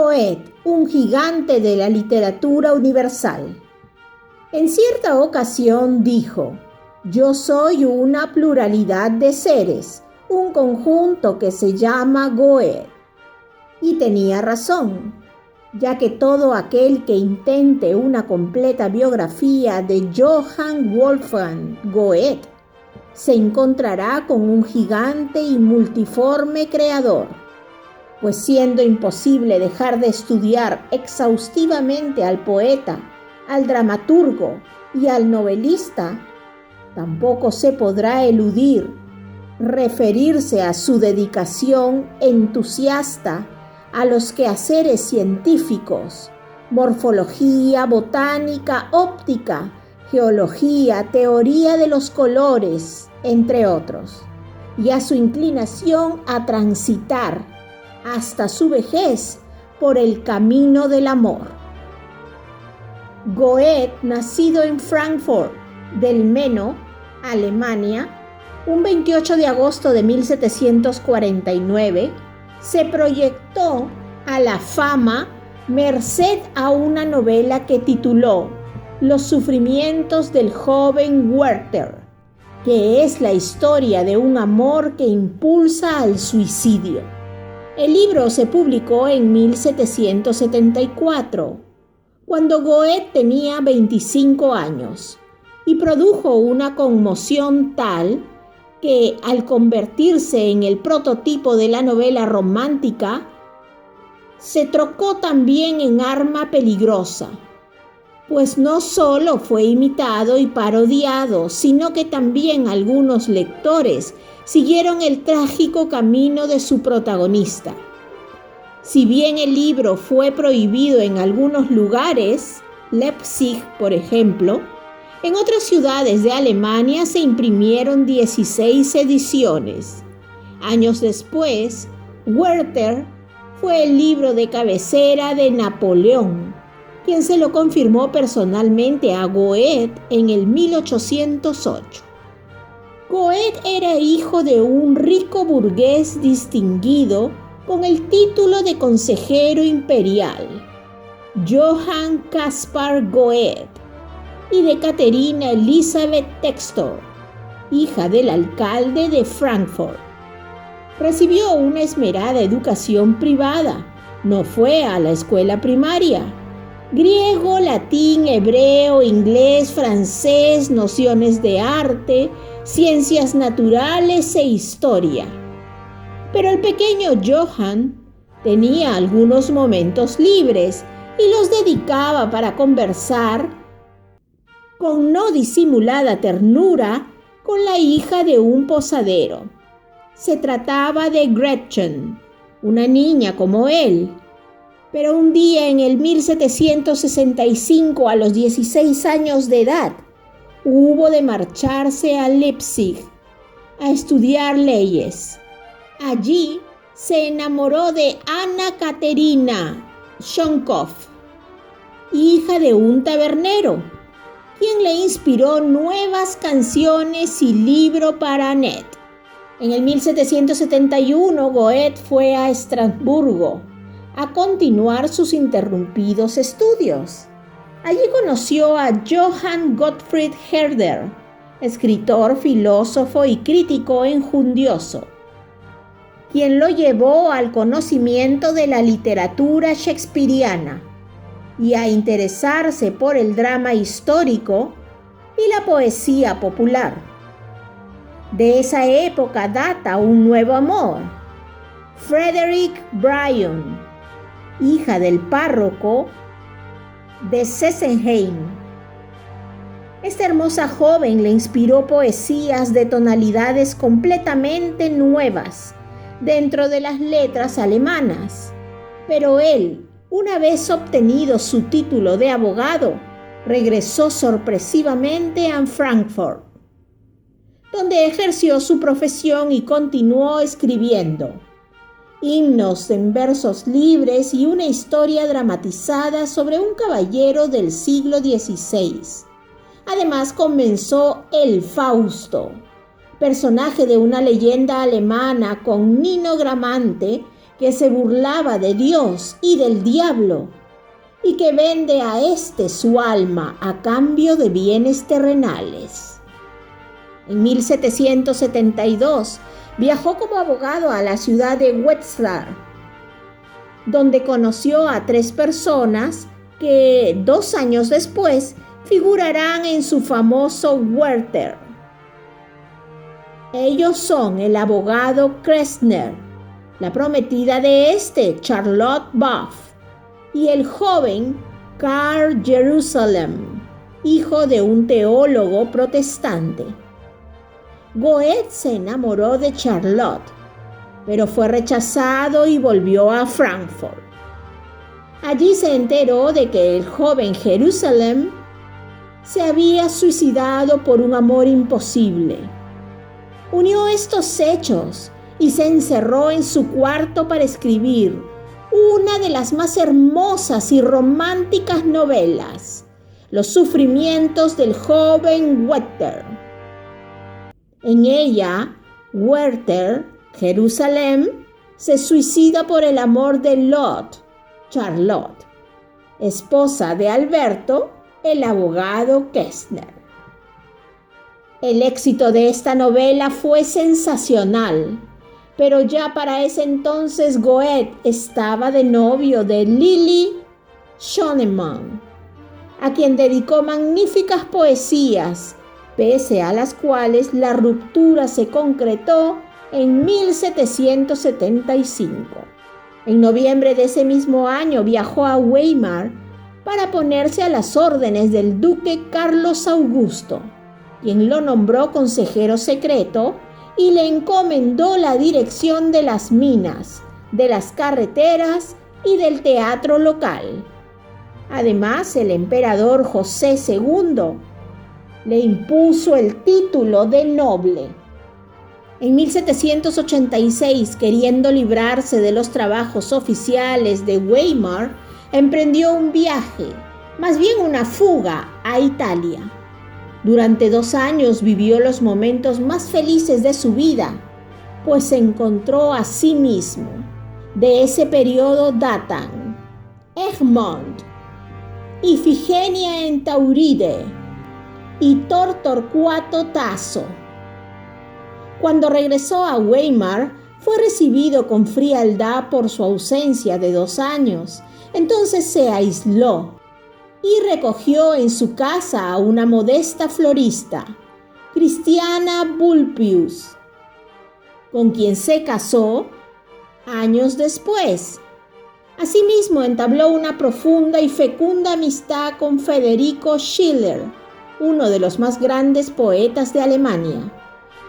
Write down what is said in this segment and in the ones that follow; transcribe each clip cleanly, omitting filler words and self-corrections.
Goethe, un gigante de la literatura universal. En cierta ocasión dijo: «Yo soy una pluralidad de seres, un conjunto que se llama Goethe». Y tenía razón, ya que todo aquel que intente una completa biografía de Johann Wolfgang Goethe se encontrará con un gigante y multiforme creador, pues siendo imposible dejar de estudiar exhaustivamente al poeta, al dramaturgo y al novelista, tampoco se podrá eludir referirse a su dedicación entusiasta a los quehaceres científicos, morfología, botánica, óptica, geología, teoría de los colores, entre otros, y a su inclinación a transitar hasta su vejez por el camino del amor. Goethe, nacido en Frankfurt del Meno, Alemania, un 28 de agosto de 1749, se proyectó a la fama merced a una novela que tituló Los sufrimientos del joven Werther, que es la historia de un amor que impulsa al suicidio. El libro se publicó en 1774, cuando Goethe tenía 25 años, y produjo una conmoción tal que, al convertirse en el prototipo de la novela romántica, se trocó también en arma peligrosa, pues no solo fue imitado y parodiado, sino que también algunos lectores siguieron el trágico camino de su protagonista. Si bien el libro fue prohibido en algunos lugares, Leipzig, por ejemplo, en otras ciudades de Alemania se imprimieron 16 ediciones. Años después, Werther fue el libro de cabecera de Napoleón, quien se lo confirmó personalmente a Goethe en el 1808. Goethe era hijo de un rico burgués distinguido con el título de consejero imperial, Johann Caspar Goethe, y de Caterina Elisabeth Textor, hija del alcalde de Frankfurt. Recibió una esmerada educación privada, no fue a la escuela primaria. Griego, latín, hebreo, inglés, francés, nociones de arte, ciencias naturales e historia. Pero el pequeño Johann tenía algunos momentos libres y los dedicaba para conversar con no disimulada ternura con la hija de un posadero. Se trataba de Gretchen, una niña como él. Pero un día en el 1765, a los 16 años de edad, hubo de marcharse a Leipzig a estudiar leyes. Allí se enamoró de Anna Caterina Schonkoff, hija de un tabernero, quien le inspiró nuevas canciones y libro para Annette. En el 1771, Goethe fue a Estrasburgo a continuar sus interrumpidos estudios. Allí conoció a Johann Gottfried Herder, escritor, filósofo y crítico enjundioso, quien lo llevó al conocimiento de la literatura shakespeariana y a interesarse por el drama histórico y la poesía popular. De esa época data un nuevo amor, Frederick Bryan, hija del párroco de Sesenheim. Esta hermosa joven le inspiró poesías de tonalidades completamente nuevas dentro de las letras alemanas, pero él, una vez obtenido su título de abogado, regresó sorpresivamente a Frankfurt, donde ejerció su profesión y continuó escribiendo himnos en versos libres y una historia dramatizada sobre un caballero del siglo XVI. Además comenzó el Fausto, personaje de una leyenda alemana con Nino Gramante, que se burlaba de Dios y del diablo, y que vende a éste su alma a cambio de bienes terrenales. En 1772 viajó como abogado a la ciudad de Wetzlar, donde conoció a 3 personas que 2 años después figurarán en su famoso Werther. Ellos son el abogado Kressner, la prometida de Charlotte Buff, y el joven Karl Jerusalem, hijo de un teólogo protestante. Goethe se enamoró de Charlotte, pero fue rechazado y volvió a Frankfurt. Allí se enteró de que el joven Jerusalem se había suicidado por un amor imposible. Unió estos hechos y se encerró en su cuarto para escribir una de las más hermosas y románticas novelas, Los sufrimientos del joven Werther. En ella, Werther, Jerusalem, se suicida por el amor de Charlotte, esposa de Alberto, el abogado Kessner. El éxito de esta novela fue sensacional, pero ya para ese entonces Goethe estaba de novio de Lili Schonemann, a quien dedicó magníficas poesías, pese a las cuales la ruptura se concretó en 1775. En noviembre de ese mismo año viajó a Weimar para ponerse a las órdenes del duque Carlos Augusto, quien lo nombró consejero secreto y le encomendó la dirección de las minas, de las carreteras y del teatro local. Además, el emperador José II le impuso el título de noble. En 1786, queriendo librarse de los trabajos oficiales de Weimar, emprendió un viaje, más bien una fuga, a Italia. Durante 2 años vivió los momentos más felices de su vida, pues se encontró a sí mismo. De ese periodo datan Egmont, Ifigenia en Tauride y Torquato Tasso. Cuando regresó a Weimar, fue recibido con frialdad por su ausencia de 2 años. Entonces se aisló y recogió en su casa a una modesta florista, Christiana Vulpius, con quien se casó años después. Asimismo, entabló una profunda y fecunda amistad con Federico Schiller, uno de los más grandes poetas de Alemania.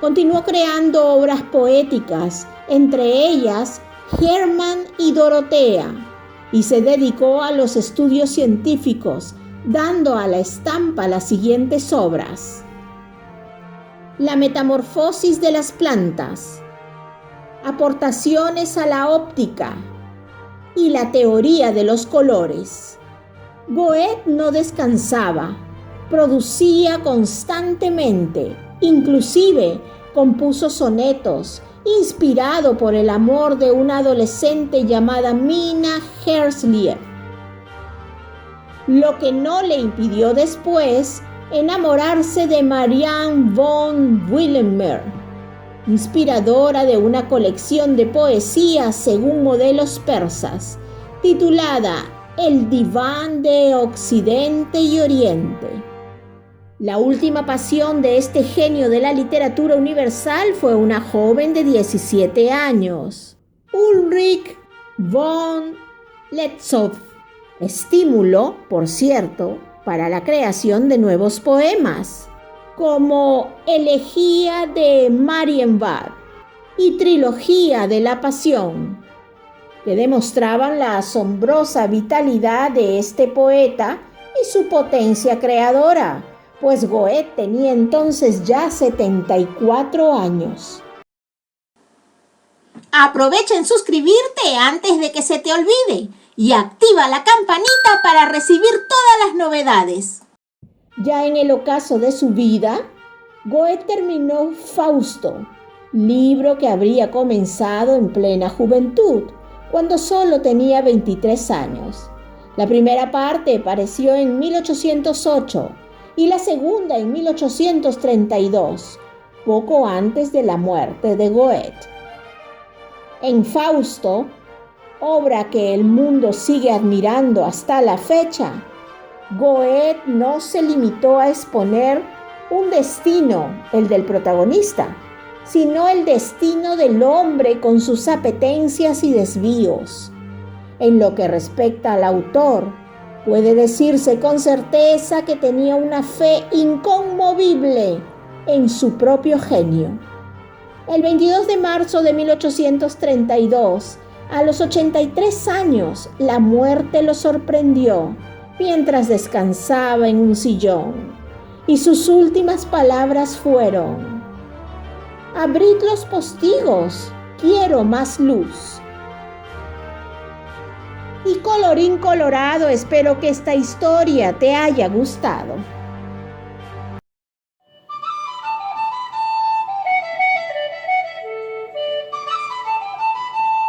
Continuó creando obras poéticas, entre ellas Hermann y Dorotea, y se dedicó a los estudios científicos, dando a la estampa las siguientes obras: La metamorfosis de las plantas, Aportaciones a la óptica y la teoría de los colores. Goethe no descansaba, producía constantemente, inclusive compuso sonetos, inspirado por el amor de una adolescente llamada Mina Herzliya, lo que no le impidió después enamorarse de Marianne von Willemer, inspiradora de una colección de poesías según modelos persas, titulada El diván de Occidente y Oriente. La última pasión de este genio de la literatura universal fue una joven de 17 años, Ulrich von Lützow, estímulo, por cierto, para la creación de nuevos poemas, como Elegía de Marienbad y Trilogía de la Pasión, que demostraban la asombrosa vitalidad de este poeta y su potencia creadora, pues Goethe tenía entonces ya 74 años. Aprovecha en suscribirte antes de que se te olvide y activa la campanita para recibir todas las novedades. Ya en el ocaso de su vida, Goethe terminó Fausto, libro que habría comenzado en plena juventud, cuando solo tenía 23 años. La primera parte apareció en 1808 y la segunda en 1832, poco antes de la muerte de Goethe. En Fausto, obra que el mundo sigue admirando hasta la fecha, Goethe no se limitó a exponer un destino, el del protagonista, sino el destino del hombre con sus apetencias y desvíos. En lo que respecta al autor, puede decirse con certeza que tenía una fe inconmovible en su propio genio. El 22 de marzo de 1832, a los 83 años, la muerte lo sorprendió mientras descansaba en un sillón, y sus últimas palabras fueron: «Abrid los postigos, quiero más luz». Y colorín colorado, espero que esta historia te haya gustado.